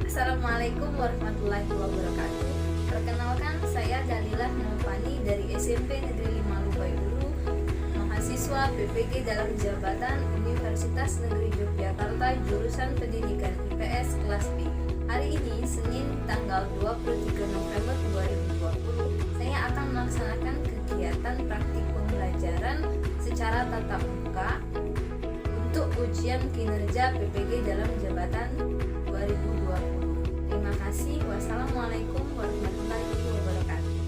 Assalamualaikum warahmatullahi wabarakatuh. Perkenalkan, saya Dalilah Novani dari SMP Negeri 5 Lubaidulu, mahasiswa PPG dalam jabatan Universitas Negeri Yogyakarta, jurusan Pendidikan IPS kelas B. Hari ini, Senin tanggal 23 November 2020, saya akan melaksanakan kegiatan praktik pembelajaran secara tatap muka untuk ujian kinerja PPG dalam jabatan 2020. Terima kasih. Wassalamualaikum warahmatullahi wabarakatuh.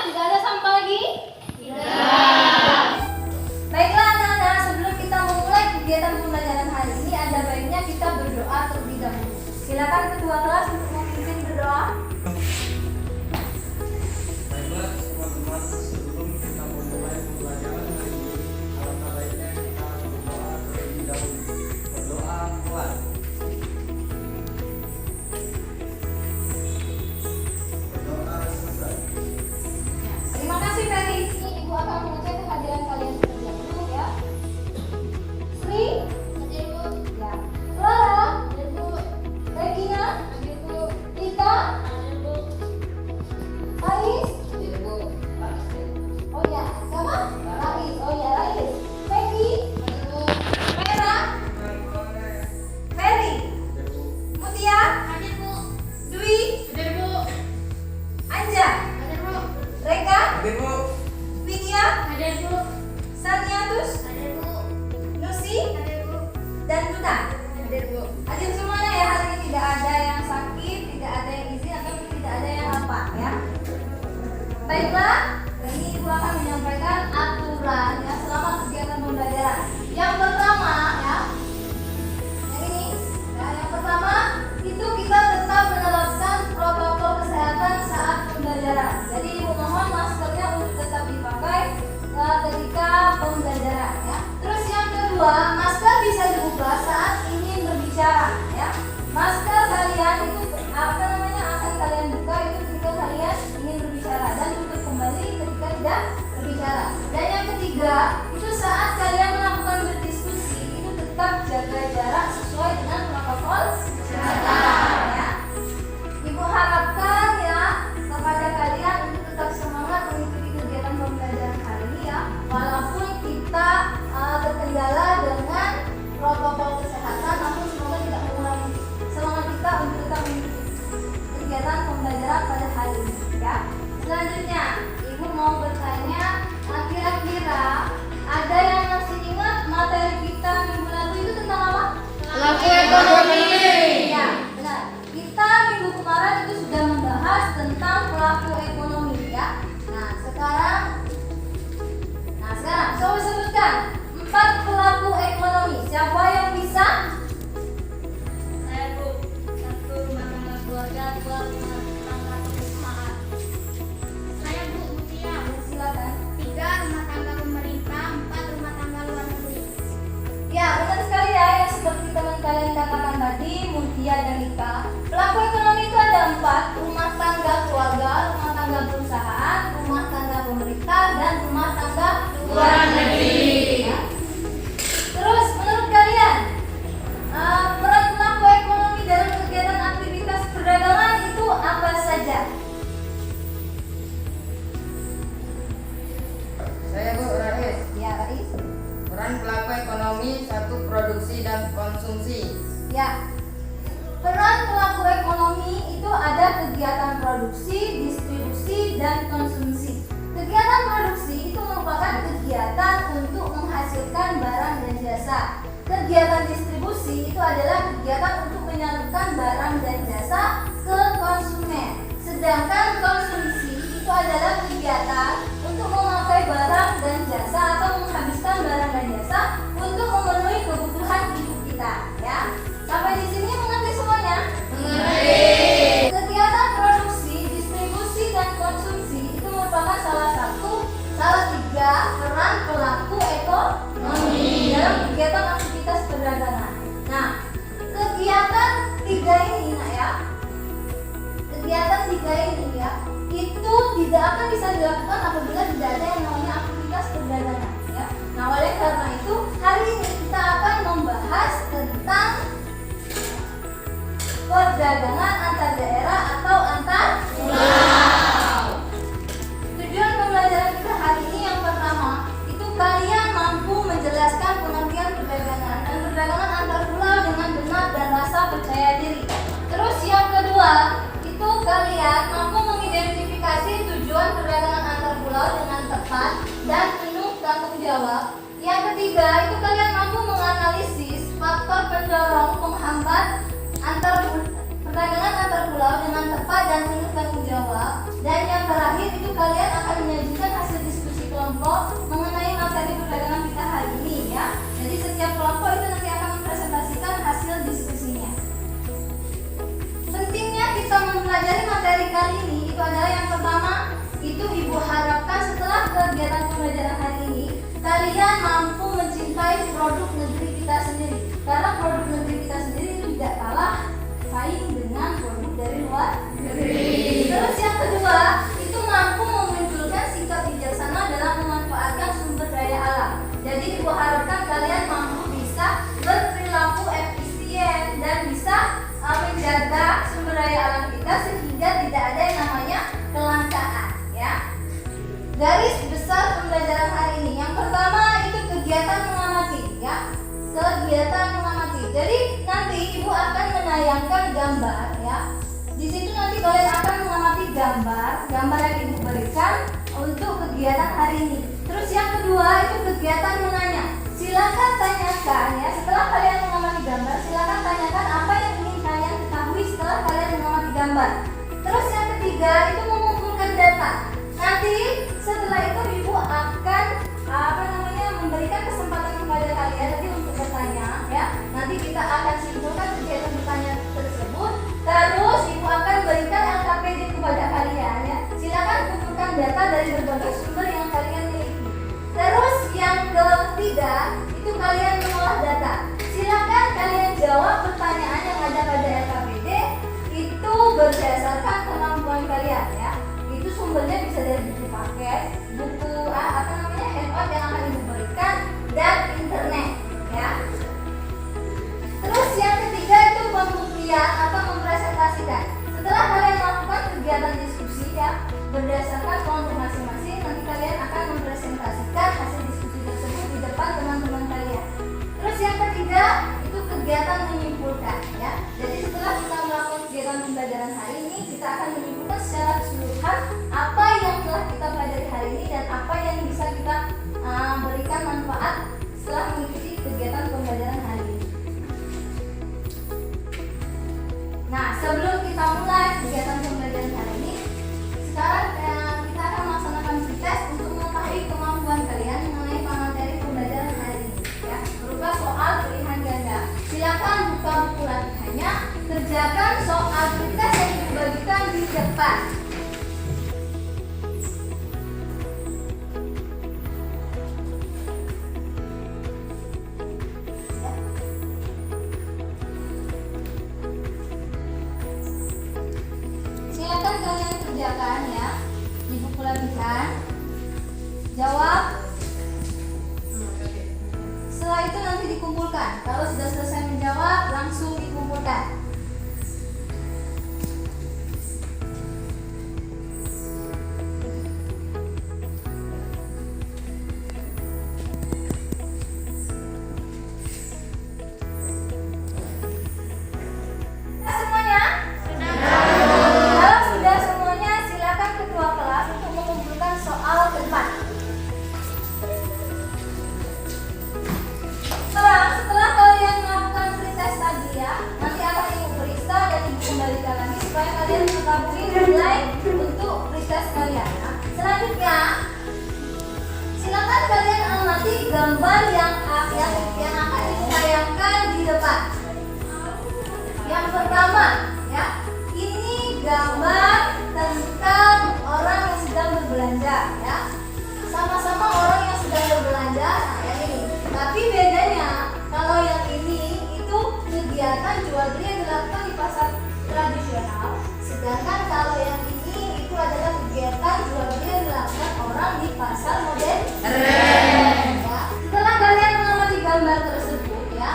Tidak ada sampah lagi? Tidak. Baiklah anak-anak, sebelum kita memulai kegiatan pembelajaran hari ini, ada baiknya kita berdoa terlebih dahulu. Silakan ketua kelas untuk memimpin berdoa. Baiklah teman-teman, sebelum kita memulai pembelajaran hari ini, alangkah baiknya kita berdoa terlebih dahulu. Berdoa mulai. Berdoa selesai. Terima kasih Ferry. Ini Ibu akan mengecek kehadiran kalian terlebih dahulu ya. Sri, hadir Bu. Ya. Clara, hadir Bu. Regina, hadir Bu. Rita, hadir Bu. Ais, hadir Bu. Oh ya, siapa? Rais. Oh ya, Rais. Peggy, hadir Bu. Vera, Ferry, Mutia, hadir Bu. Dwi, hadir Bu. Anja, hadir Bu. Reka, Hadir Bu. Widya, Hadir Bu. Saniatus, Hadir Bu. Nusi, Hadir Bu. dan Tuna. Hadir Bu. Hadir semuanya ya, hari ini tidak ada yang sakit, tidak ada yang izin, atau tidak ada yang apa ya. Baiklah, ini Ibu akan menyampaikan aturan ya selama kegiatan pembelajaran. Yang pertama ya, yang ini. Nah, yang pertama itu kita tetap menerapkan protokol kesehatan saat pembelajaran. Jadi Ibu mohon maskernya untuk tetap dipakai ketika pembelajaran ya. Terus yang kedua, masker bisa dibuka saat ingin berbicara ya. Masker kalian itu akan kalian buka itu ketika kalian ingin berbicara dan tutup kembali ketika tidak berbicara. Dan yang ketiga, itu saat kalian melakukan berdiskusi itu tetap jaga jarak sesuai dengan protokol kesehatan ya. Ibu harapkan ya kepada kalian untuk tetap semangat mengikuti kegiatan pembelajaran hari ini ya, walaupun kita terkendala dengan protokol kesehatan, namun semoga tidak mengurangi semangat kita untuk tetap mengikuti kegiatan pembelajaran pada hari ini ya. Selanjutnya, Ibu mau bertanya, kira-kira ada yang masih ingat materi kita minggu lalu itu tentang apa? Pelaku ekonomi. Ya, benar. Kita minggu kemarin itu sudah membahas tentang pelaku ekonomi ya. Nah, sekarang coba sebutkan 4 pelaku ekonomi. Siapa yang bisa? Saya Bu. 1 rumah tangga keluarga, 2 rumah tangga perusahaan. Saya Bu Mutia. Silakan. 3 rumah tangga pemerintah, 4 rumah tangga luar negeri. Ya, benar sekali ya. Yang seperti teman kalian katakan tadi, Mutia dan Ika, pelaku ekonomi itu ada 4: rumah tangga keluarga, rumah tangga perusahaan, rumah tangga pemerintah, dan rumah tangga luar negeri. Ya. Terus menurut kalian, peran pelaku ekonomi dalam kegiatan aktivitas perdagangan itu apa saja? Saya Bu Rais. Ya, Rais. Peran pelaku ekonomi: 1. Produksi dan konsumsi. Ya. Peran pelaku ekonomi itu ada kegiatan produksi, distribusi, dan konsumsi. Kegiatan produksi itu merupakan kegiatan untuk menghasilkan barang dan jasa. Kegiatan distribusi itu adalah kegiatan untuk menyalurkan barang dan jasa ke konsumen. Sedangkan konsumsi itu adalah kegiatan untuk memakai barang dan jasa atau menghabiskan barang dan jasa untuk memenuhi kebutuhan hidup kita, ya. Sampai di sini mengerti semuanya? Mengerti. Kegiatan produksi, distribusi, dan konsumsi itu merupakan salah tiga peran pelaku ekonomi dalam kegiatan aktivitas perdagangan. Nah, kegiatan tiga ini, itu tidak akan bisa dilakukan apabila tidak ada yang namanya aktivitas perdagangan, ya. Nah, oleh karena itu hari ini kita akan membahas tentang perdagangan antar daerah atau antar pulau. Tujuan pembelajaran kita hari ini yang pertama itu kalian mampu menjelaskan pengertian perdagangan dan perdagangan antar pulau dengan benar dan rasa percaya diri. Terus yang kedua itu kalian mampu mengidentifikasi tujuan perdagangan antar pulau dengan tepat dan penuh tanggung jawab. Yang ketiga itu kalian mampu menganalisis faktor pendorong penghambat perdagangan antar pulau dengan tepat dan penuh tanggung jawab. Dan yang terakhir itu kalian akan menyajikan hasil diskusi kelompok mengenai materi perdagangan kita hari ini, ya. Jadi setiap kelompok itu nanti akan mempresentasikan hasil diskusinya. Pentingnya kita mempelajari materi kali ini itu adalah yang pertama itu Ibu harapkan setelah kegiatan pembelajaran hari ini kalian mampu mencintai produk negeri kita sendiri, karena produk negeri kita sendiri itu tidak kalah saing dengan produk dari luar negeri. Terus yang kedua itu mampu memunculkan sikap bijaksana dalam memanfaatkan sumber daya alam. Jadi Ibu harapkan kalian mampu bisa berperilaku efisien dan bisa menjaga sumber daya alam kita sehingga tidak ada yang namanya kelangkaan, ya. Garis besar pembelajaran hari ini yang pertama itu kegiatan mengamati, ya. Kegiatan mengamati. Jadi nanti Ibu akan menayangkan gambar, ya. Di situ nanti kalian akan mengamati gambar yang Ibu berikan untuk kegiatan hari ini. Terus yang kedua itu kegiatan menanya. Silakan tanyakan, ya. Setelah kalian mengamati gambar, silakan tanyakan apa yang ingin kalian ketahui setelah kalian mengamati gambar. Terus yang ketiga itu mengumpulkan data. Nanti setelah itu Ibu akan memberikan kesempatan kepada kalian nanti untuk bertanya, ya. Nanti kita akan simpulkan kegiatan bertanya tersebut. Terus Ibu akan berikan LKPD kepada kalian, ya. Silakan kumpulkan data dari berbagai sumber yang kalian miliki. Terus yang ketiga itu kalian mengolah data. Silakan kalian jawab pertanyaan yang ada pada LKPD itu berdasarkan kemampuan kalian, ya. Itu sumbernya bisa dari buku paket, buku handout yang akan Ibu berikan, dan internet, ya. Terus yang ketiga itu pembuktian atau mempresentasikan. Setelah kalian melakukan kegiatan diskusi, ya, berdasarkan kelompok masing-masing, nanti kalian akan mempresentasikan hasil diskusi tersebut di depan teman-teman kalian. Terus yang ketiga itu kegiatan menyimpulkan, ya. Jadi setelah kita melakukan kegiatan pembelajaran hari ini, kita akan menyimpulkan secara keseluruhan apa yang telah kita pelajari hari ini dan apa yang bisa kita berikan manfaat setelah mengikuti kegiatan pembelajaran hari ini. Nah, sebelum kita mulai kegiatan pembelajaran hari ini, sekarang kita akan melaksanakan tes untuk mengetahui kemampuan kalian mengenai materi pembelajaran hari ini, ya, berupa soal pilihan ganda. Silakan buka buku latihannya, kerjakan soal tes yang dibagikan di depan. dikumpulkan. Kalau sudah selesai menjawab, langsung dikumpulkan. Semuanya? Kalau sudah semuanya, silakan ketua kelas untuk mengumpulkan soal ke depan. Setelah kalian melakukan pretest tadi ya, nanti akan ibu periksa dan ibu kembalikan lagi supaya kalian mengetahui nilai untuk pretest kalian. Nah, selanjutnya, silakan kalian amati gambar yang akan ditayangkan di depan. Yang pertama, ya, ini gambar tentang orang yang sedang berbelanja, ya. Sama-sama orang yang sedang berbelanja, nah yang ini. Tapi bedanya, kalau yang ini itu kegiatan jual beli yang dilakukan di pasar tradisional, sedangkan kalau yang ini itu adalah kegiatan jual beli yang dilakukan orang di pasar modern. Ya. Setelah kalian mengamati gambar tersebut, ya,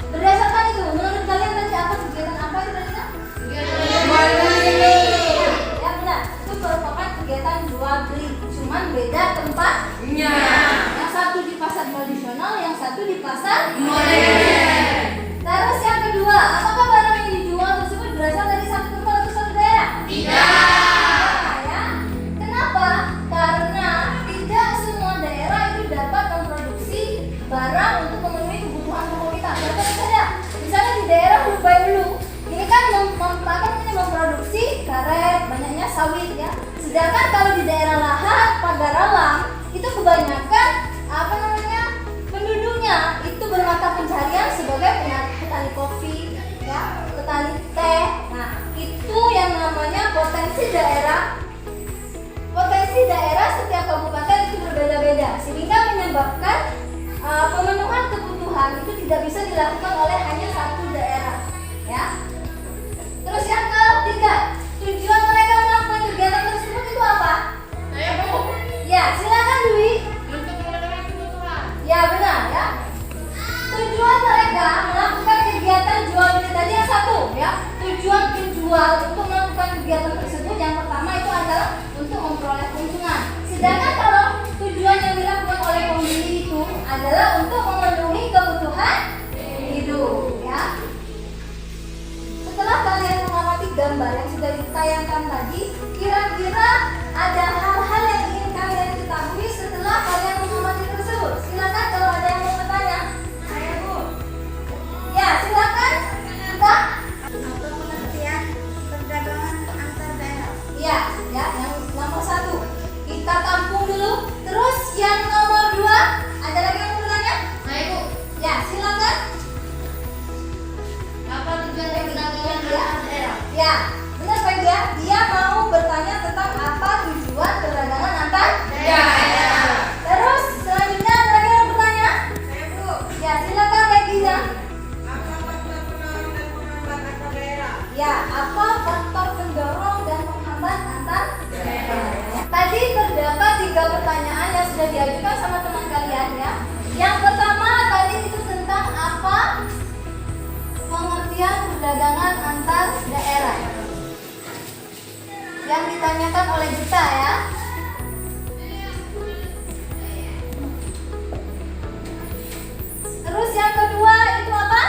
berdasarkan itu, menurut kalian tadi apa kegiatan apa itu tadi? Ya benar, itu merupakan kegiatan jual beli, cuman beda tempatnya. Yang satu di pasar tradisional, yang satu di pasar modern. Terus yang kedua, apakah barang yang dijual tersebut berasal dari satu tempat atau satu daerah? Tidak. Ya. Kenapa? Karena tidak semua daerah itu dapat memproduksi barang untuk memenuhi kebutuhan pokok kita. Contoh saja, misalnya di daerah Hulu, ini kan memproduksi karet, banyaknya sawit ya. Sedangkan kalau di daerah Lahat, Pagaralam, itu kebanyakan penduduknya itu bermata pencaharian sebagai petani kopi, ya, petani teh. Nah, itu yang namanya potensi daerah. Potensi daerah setiap kabupaten itu berbeda-beda, sehingga menyebabkan pemenuhan kebutuhan itu tidak bisa dilakukan oleh hanya satu daerah, ya. Terus yang ketiga, tujuan mereka melakukan kegiatan tersebut itu apa? Ya, silakan Dwi. Untuk memenuhi kebutuhan. Ya benar ya. Tujuan mereka melakukan kegiatan jual beli tadi yang satu ya. Tujuan penjual untuk melakukan kegiatan tersebut yang pertama itu adalah untuk memperoleh keuntungan. Sedangkan kalau tujuan yang dilakukan oleh pembeli itu adalah untuk memenuhi kebutuhan hidup ya. Setelah kalian mengamati gambar yang sudah ditayangkan tadi, kira-kira ada hal-hal yang ingin kalian ketahui setelah kalian mengamati tersebut. Silakan kalau ada yang mau bertanya. Saya Bu. Ya, silakan. Kita. Untuk pengertian perdagangan antar daerah. Ya, yang nomor 1 kita tampung dulu. Terus yang nomor 2 ada lagi yang mau bertanya? Saya Bu. Ya, silakan. Apa tujuan perdagangan Ya. antar daerah? Ya, benar Pak ya. Dia mau bertanya tentang apa tujuan perdagangan antar daerah. Terus selanjutnya ada lagi yang bertanya? Saya Bu. Ya, silakan Regina. Apa faktor pendorong dan penghambat antar daerah? Ya, apa faktor pendorong dan penghambat antar daerah? Tadi terdapat 3 pertanyaan yang sudah diajukan sama teman kalian ya. Yang pertama tadi itu tentang apa pengertian perdagangan antar daerah yang ditanyakan oleh Gita ya. Terus yang kedua itu apa?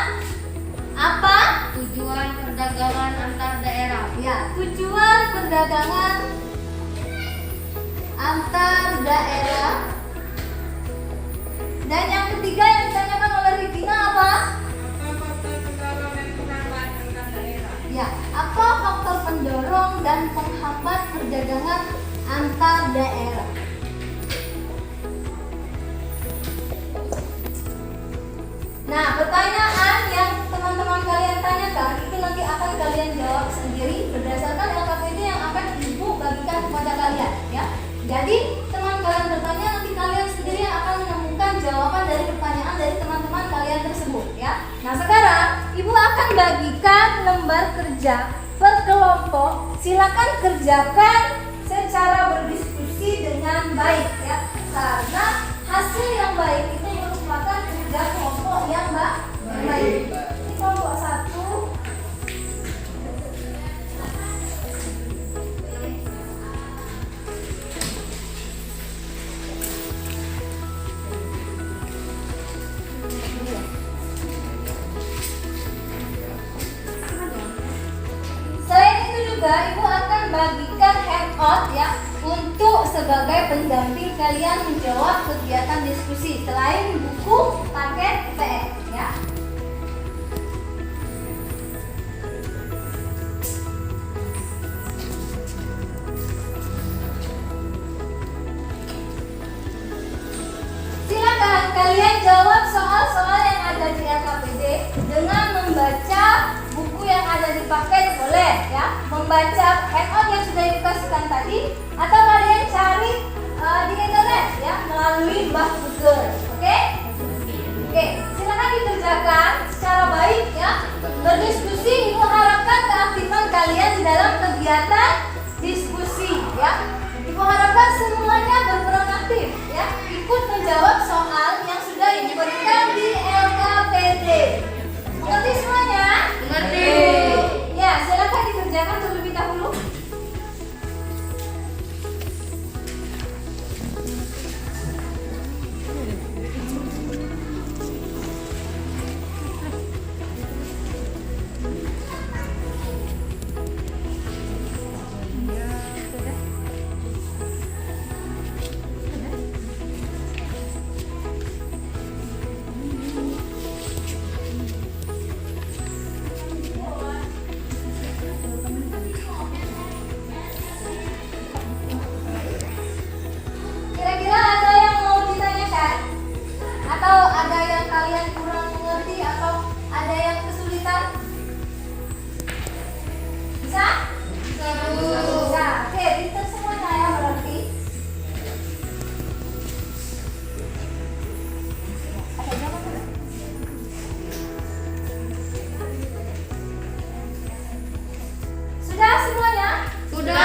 Apa? Tujuan perdagangan antar daerah. Ya, tujuan perdagangan antar daerah. Dan yang ketiga yang ditanyakan oleh Regina apa? Apa faktor pendorong dan penghambat antar daerah? Ya, apa faktor pendorong dan penghambat perdagangan antar daerah? Nah, pertanyaan yang teman-teman kalian tanyakan itu nanti akan kalian jawab sendiri berdasarkan LKPD yang akan Ibu bagikan kepada kalian ya. Jadi, teman kalian bertanya nanti kalian sendiri yang akan menemukan jawaban dari pertanyaan dari teman-teman kalian tersebut ya. Nah, sekarang Ibu akan bagikan lembar kerja per kelompok. Silakan kerjakan secara berdiskusi dengan baik ya. Karena hasil yang baik itu merupakan kerja kelompok yang baik. Ini kelompok 1. Selain itu juga ibu akan bagikan handout ya untuk sebagai pendamping kalian menjawab kegiatan diskusi selain buku paket PDF ya. Silakan kalian jawab soal-soal yang ada di LKPD dengan membaca buku yang ada di paket, boleh ya, membaca handout yang sudah dikasihkan tadi, atau kalian cari di internet ya melalui Mbah Google. Oke? Oke, silakan dikerjakan secara baik ya. Berdiskusi, ibu harapkan keaktifan kalian di dalam kegiatan diskusi ya. Ibu harapkan semuanya berperan aktif ya, ikut menjawab soal yang sudah ibu berikan di LKPD. Mengerti semuanya? Mengerti. Ya, silakan dikerjakan terlebih dahulu. Kira-kira ada yang mau ditanyakan? Atau ada yang kalian kurang mengerti atau ada yang kesulitan? Bisa? Bisa. Oke, pinter semuanya ya berarti. Ada jawaban nggak? Sudah semuanya? Sudah.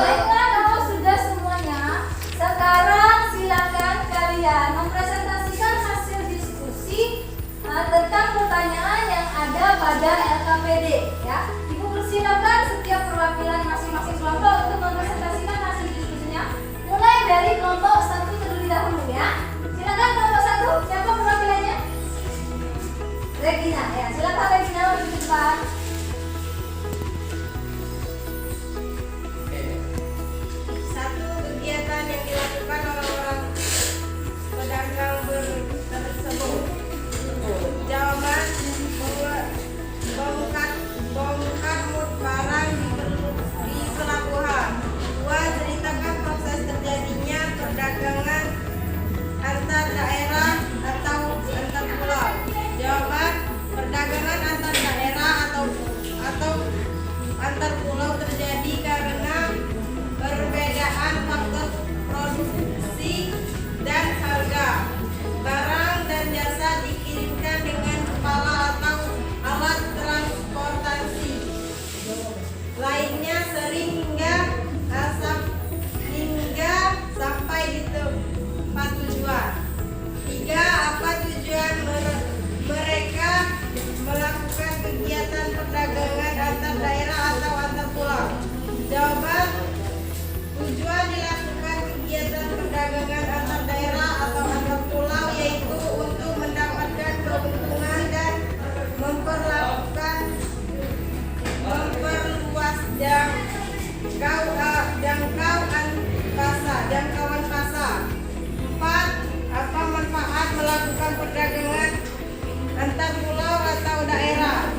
Baiklah, kalau sudah semuanya, sekarang silakan kalian mempresentasikan hasil diskusi tentang pertanyaan yang ada pada LKPD ya. Ibu persilakan setiap perwakilan masing-masing kelompok untuk mempresentasikan hasil diskusinya. Mulai dari kelompok 1 terlebih dahulu ya. Silakan kelompok 1, siapa perwakilannya? Regina ya. Silakan Regina maju ke depan. Satu, kegiatan yang dilakukan orang-orang pedagang tersebut. Jawaban, bongkar muat barang di pelabuhan. Dua, ceritakan proses terjadinya perdagangan antar daerah atau antar pulau. Jawaban, perdagangan antar daerah atau antar pulau terjadi karena perbedaan faktor produksi dan harga. Barang dan jasa dikirimkan dengan kepala atau alat transportasi lainnya sering hingga sampai di tempat tujuan. Tiga, apa tujuan mereka melakukan kegiatan perdagangan antar daerah atau antar pulau? Jawaban, tujuan dilakukan kegiatan perdagangan antar daerah atau antar pulau yaitu untuk mendapatkan keuntungan dan memperluas jangkauan pasar. 4. Apa manfaat melakukan perdagangan antar pulau atau daerah?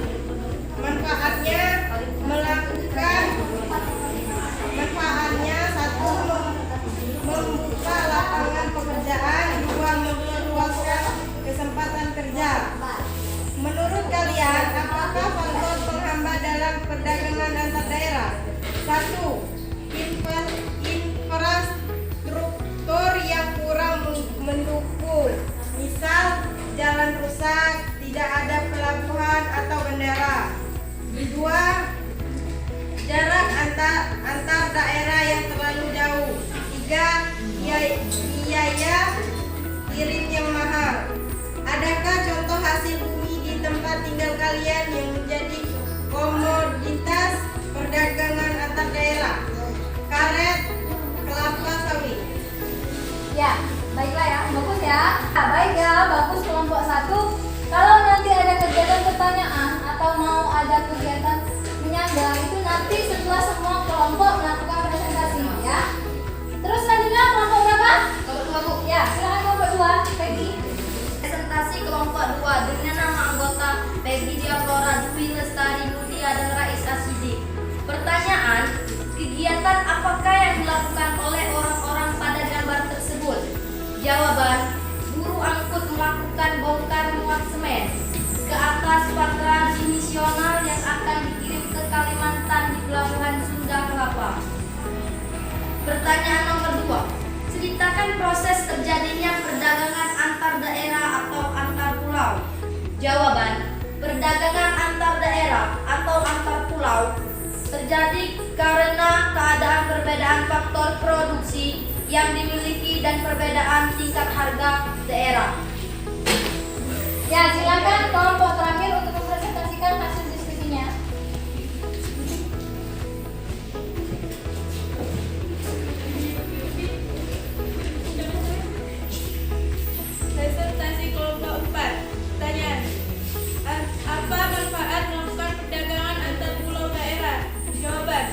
Manfaatnya satu, membuka lapangan pekerjaan. Dua, memperluaskan kesempatan kerja. Menurut kalian, apakah faktor penghambat dalam perdagangan antar daerah? 1. Infrastruktur yang kurang mendukung, misal jalan rusak, tidak ada pelabuhan atau bandara. 2. Jarak antar daerah yang terlalu jauh. 3. Biaya kirim yang mahal. Adakah contoh hasil bumi Ya, baiklah ya, bagus ya. Nah, baik ya, bagus kelompok 1. Kalau nanti ada kegiatan pertanyaan atau mau ada kegiatan menyangga itu nanti setelah semua kelompok melakukan presentasi ya. Terus selanjutnya kelompok berapa? Kelompok 2 Bu. Ya, silakan kelompok 2, Peggy. Presentasi kelompok 2 dengan nama anggota Peggy Diaflora Dwi Lestari Mulia dan Rais Asidi. Pertanyaan, kegiatan apakah yang dilakukan oleh orang-orang pada gambar tersebut? Jawaban, buruh angkut melakukan bongkar muat semen ke atas pakra dimisional yang akan dikirim ke Kalimantan di pelabuhan Sunda Kelapa. Pertanyaan nomor 2, ceritakan proses terjadinya perdagangan antar daerah atau antar pulau. Jawaban, perdagangan antar daerah atau antar pulau terjadi karena keadaan perbedaan faktor produksi yang dimiliki dan perbedaan tingkat harga daerah. Ya, silakan kelompok terakhir untuk mempresentasikan hasil diskusinya. Presentasi kelompok 4. Pertanyaan. Apa manfaat melakukan perdagangan antar pulau daerah? Jawaban.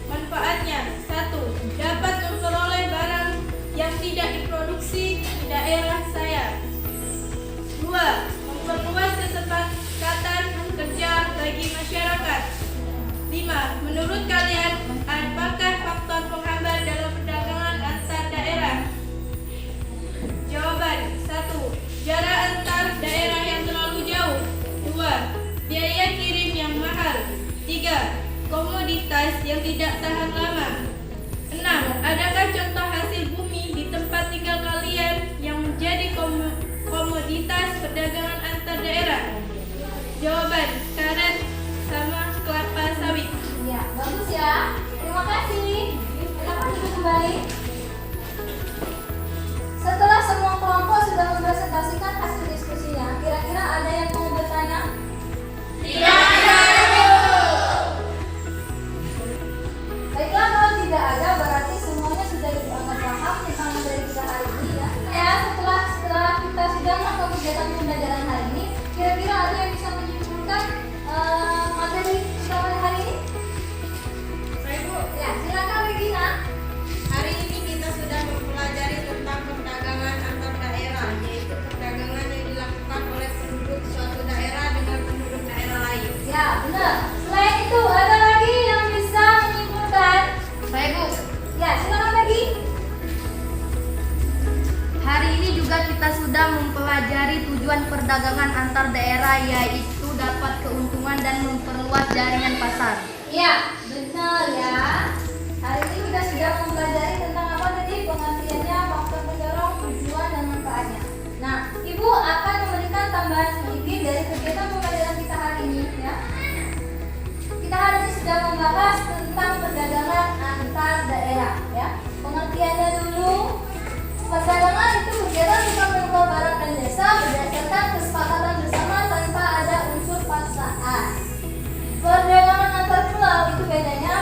Manfaatnya 1. Dapat memperoleh barang yang tidak diproduksi di daerah saya. 2. Memperluas kesepakatan kerja bagi masyarakat. 5. Menurut kalian, apakah faktor penghambat dalam perdagangan antar daerah? Jawaban 1. Jarak antar daerah yang terlalu jauh. 2. Biaya kirim yang mahal. 3. Komoditas yang tidak tahan lama. 6. Adakah contoh hasil bumi di tempat tinggal kalian yang menjadi komoditas perdagangan antar daerah? Jawaban, karet sama kelapa sawit. Ya, bagus ya. Terima kasih. Silakan duduk kembali. Setelah semua kelompok sudah mempresentasikan hasil diskusinya, kira-kira ada yang mau bertanya? Baiklah, kalau tidak ada berarti semuanya sudah dianggap paham tentang materi kita hari ini ya. Ya, setelah kita sudah melakukan kegiatan pembelajaran hari ini, kira-kira ada yang bisa menyimpulkan materi kita pada hari ini? Saya Bu, Ya, silakan Regina. hari ini kita sudah mempelajari tentang perdagangan antar daerah, yaitu perdagangan yang dilakukan oleh penduduk suatu daerah dengan penduduk daerah lain. Ya, benar. Selain itu, ada lagi yang bisa menyimpulkan? Saya Bu, Ya, silakan lagi. hari ini juga kita sudah mempelajari tujuan perdagangan antar daerah, yaitu dapat keuntungan dan memperluas jaringan pasar. Ya, benar ya. Hari ini kita sudah mempelajari tentang apa tadi pengertiannya, faktor pendorong, tujuan dan manfaatnya. Nah, Ibu akan memberikan tambahan sedikit dari kegiatan pembelajaran kita hari ini ya. Kita hari ini sudah membahas tentang perdagangan antar daerah ya. Pengertiannya dulu. Perdagangan itu kegiatan untuk menjual barang dan jasa berdasarkan kesepakatan bersama tanpa ada unsur paksaan. Perdagangan antar pulau itu bedanya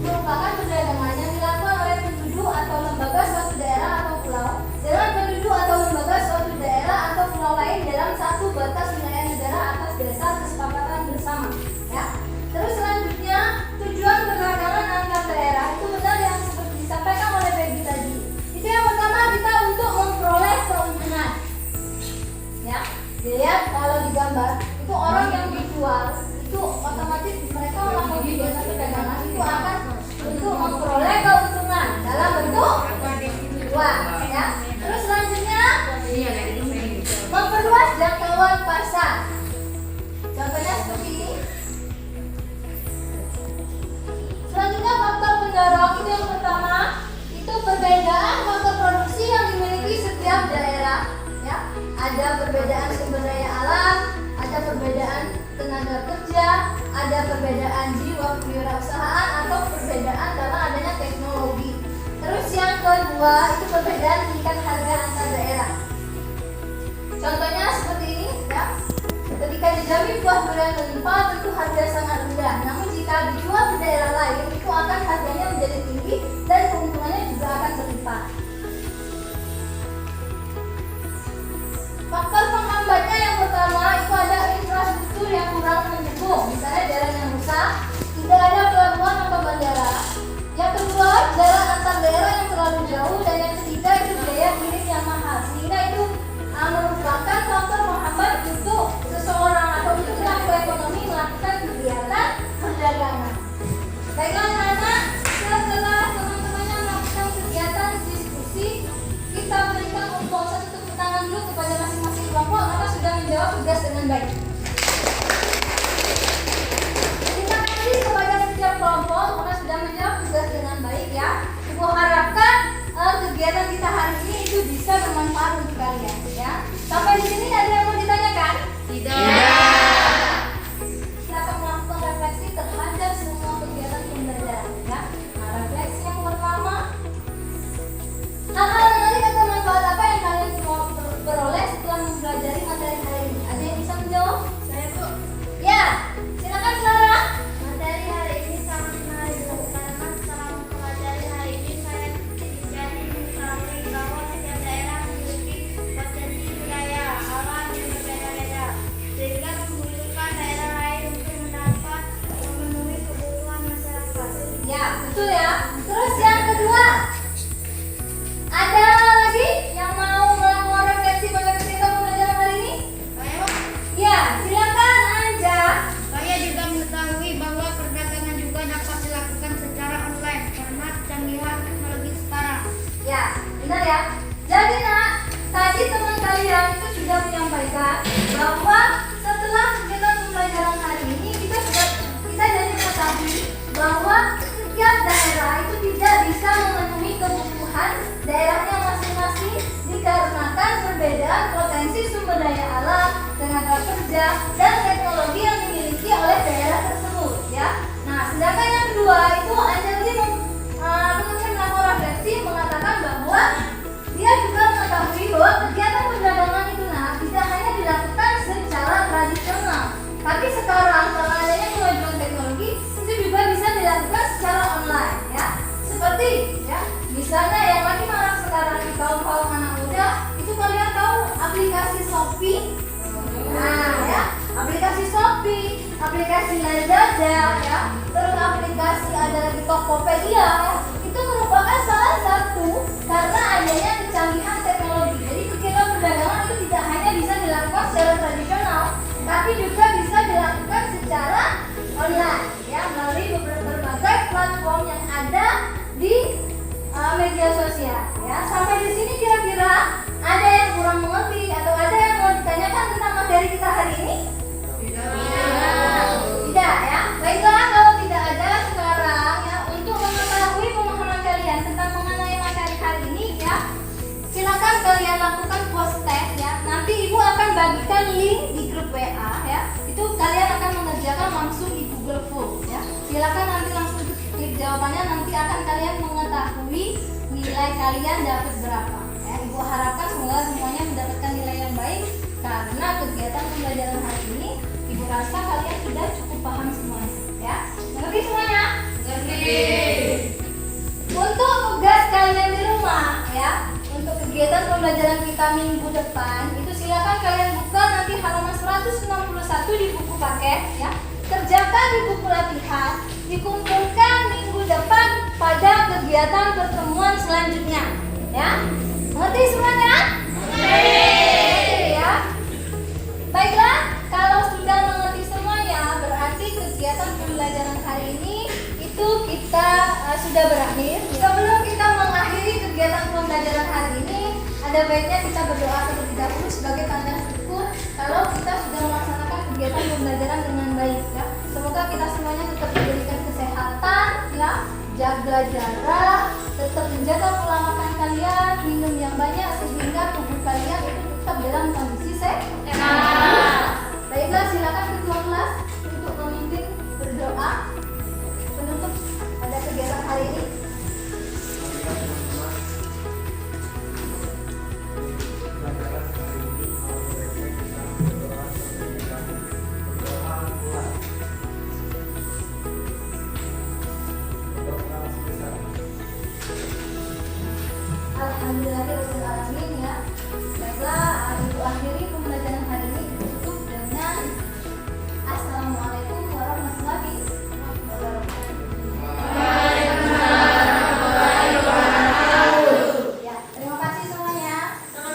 merupakan perdagangan yang dilakukan oleh penduduk atau lembaga suatu daerah atau pulau dengan penduduk atau lembaga suatu daerah atau pulau lain dalam satu batas wilayah negara atas dasar kesepakatan bersama. Ya. Terus selanjutnya tujuan perdagangan antar daerah itu benar yang seperti disampaikan oleh Peggy tadi. Itu yang pertama kita untuk memperoleh keuntungan. Ya, dilihat kalau di gambar itu orang yang dijual itu otomatis mereka melakukan kegiatan perdagangan itu akan untuk memperoleh keuntungan dalam bentuk uang. Ya. Terus selanjutnya memperluas jangkauan pasar. Contohnya seperti ini. Selanjutnya faktor pendorong itu yang pertama itu perbedaan faktor produksi yang dimiliki setiap daerah. Ya, ada perbedaan sumber daya alam, ada perbedaan tenaga kerja, ada perbedaan jiwa kewirausahaan atau perbedaan dalam adanya teknologi. Terus yang kedua itu perbedaan tingkat harga antar daerah. Contohnya seperti ini ya. Ketika dijamin buah durian melimpah tentu harga sangat rendah. Namun jika dijual di daerah lain itu akan harganya menjadi tinggi dan keuntungannya juga akan berlipat. baik. Terima kasih kepada setiap kelompok karena sudah menjawab tugas dengan baik ya. Ibu harapkan kegiatan kita hari ini itu bisa bermanfaat untuk kalian ya. Sampai di sini ada yang mau ditanyakan? Tidak. Silakan melakukan refleksi terhadap semua kegiatan pembelajaran ya. Nah, refleksi yang pertama, hal-hal menarik atau manfaat apa yang kalian semua peroleh setelah mempelajari materi hari ini? Ada yang bisa menjawab? Saya Bu, Ya, silakan Clara. materi hari ini sangat menarik karena setelah mempelajari hari ini saya jadi mengetahui bahwa setiap daerah memiliki potensi budaya alam yang berbeda-beda sehingga membutuhkan daerah lain untuk mendapat memenuhi kebutuhan masyarakat. Ya, betul ya. Terus yang kedua, ada lagi yang mau melakukan refleksi pada kegiatan pembelajaran hari ini? Saya Bu, Ya, silakan Anja. saya juga mengetahui bahwa perdagangan juga dapat dilakukan secara online karena kecanggihan teknologi sekarang. Ya, benar ya. Jadi nak, tadi teman kalian itu sudah menyampaikan bahwa setelah kegiatan pembelajaran hari ini kita jadi mengetahui bahwa setiap daerah itu tidak bisa memenuhi kebutuhan daerahnya masing-masing dikarenakan perbedaan potensi sumber daya alam, tenaga kerja, dan teknologi yang dimiliki oleh daerah tersebut ya. Nah, sedangkan yang kedua itu Anjali melakukan refleksi mengatakan bahwa dia juga mengetahui bahwa kegiatan perdagangan itu tidak hanya dilakukan secara tradisional, tapi sekarang karena adanya kemajuan teknologi itu juga bisa dilakukan secara online ya. Seperti ya, misalnya yang lagi marak sekarang di kaum anak muda itu kalian tahu aplikasi Shopee. Nah ya, aplikasi Shopee, aplikasi Lazada ya, terus aplikasi ada lagi Tokopedia ya. Itu merupakan salah satu karena adanya kecanggihan teknologi. Jadi kegiatan perdagangan itu tidak hanya bisa dilakukan secara tradisional, tapi juga bisa dilakukan secara online ya, melalui berbagai platform yang ada di media sosial ya. Sampai di sini kira-kira ada yang kurang mengerti atau ada yang mau ditanyakan tentang materi kita hari ini? Tidak ya. Baiklah, kalau tidak ada sekarang ya, untuk mengetahui pemahaman kalian tentang mengenai materi hari ini ya, silakan kalian lakukan post test ya. Nanti ibu akan bagikan link di grup WA ya. Itu kalian akan mengerjakan langsung di Google Form ya. Silakan nanti langsung klik jawabannya, nanti akan kalian mengetahui nilai kalian dapat berapa ya. Ibu harapkan semoga semuanya mendapatkan nilai yang baik karena kegiatan pembelajaran hari ini ibu rasa kalian sudah cukup paham semuanya ya. Mengerti semuanya? Untuk tugas kalian di rumah ya, untuk kegiatan pembelajaran kita minggu depan itu silakan kalian buka nanti halaman 161 di buku paket ya. Kerjakan di buku latihan, dikumpulkan minggu depan pada kegiatan pertemuan selanjutnya ya. Mengerti semuanya? Ya. Baiklah, kalau sudah mengerti semuanya berarti kegiatan pembelajaran hari ini itu kita sudah berakhir. Sebelum kita mengakhiri kegiatan pembelajaran hari ini, ada baiknya kita berdoa terlebih dahulu sebagai tanda syukur kalau kita sudah melaksanakan kegiatan pembelajaran dengan baik ya. Semoga kita semuanya tetap diberikan kesehatan ya, jaga jarak, tetap menjaga pola makan kalian, minum yang banyak sehingga tubuh kalian itu tetap dalam kondisi sehat.